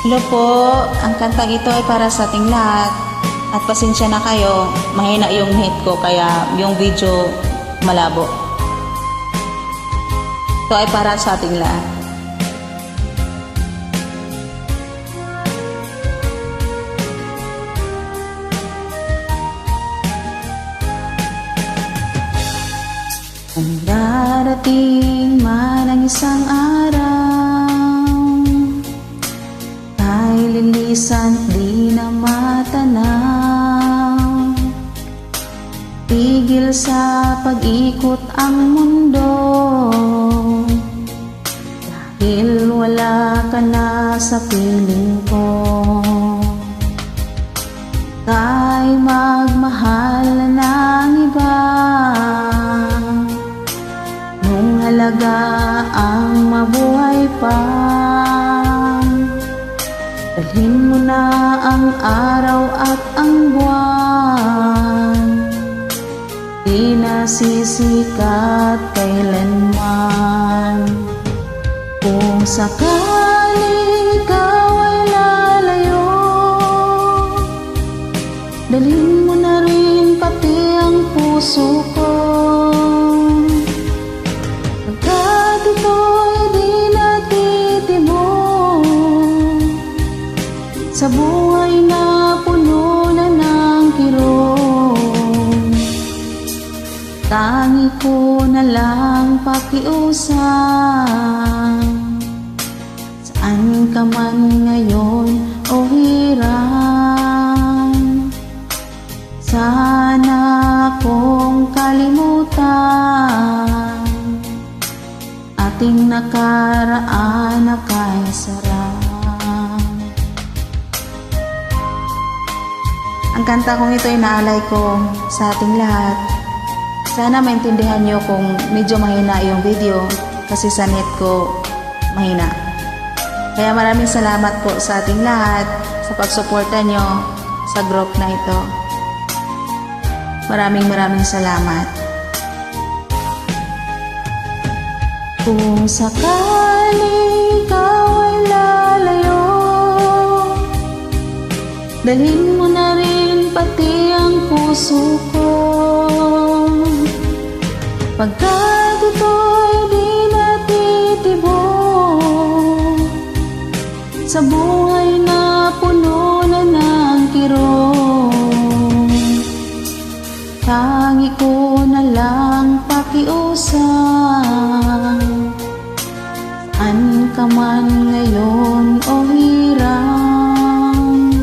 Hello po, ang kantang ito ay para sa ating lahat. At pasensya na kayo, mahina yung net ko kaya yung video malabo. Ito ay para sa ating lahat. Ang darating man ang isang araw, ay lilisan di na matanaw. Tigil sa pag-ikot ang mundo, dahil wala ka na sa piling ko. Kay magmahal ng iba, nung halaga ang mabuhay pa. Dalhin mo na ang araw at ang buwan, di na sisikat kailanman. Kung sakali ikaw ay lalayo, dalhin mo na rin pati ang puso ko. Pagkat ito'y di natitibok sa buhay na puno na ng kirot, tangi ko na lang pakiusap. Saan ka man ngayon o hirang, sana kong kalimutan ating nakaraan na kay sarap. Ang kanta kong ito ay naalay ko sa ating lahat. Sana maintindihan nyo kung medyo mahina yung video kasi sa net ko mahina. Kaya maraming salamat po sa ating lahat sa pagsuporta nyo sa group na ito. Maraming salamat. Kung sakali ikaw ay lalayo, dalhin mo na rin pati ang puso ko. Pagkat ito'y di natitibok sa buhay na puno na ng kirot, tangi ko na lang pakiusap. Saan ka man ngayon o hirang,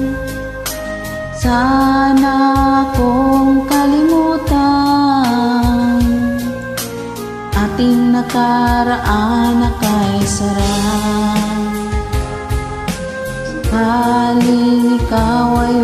sana kong kalimutan ating nakaraan na kay sarap. Sakaling ikaw ay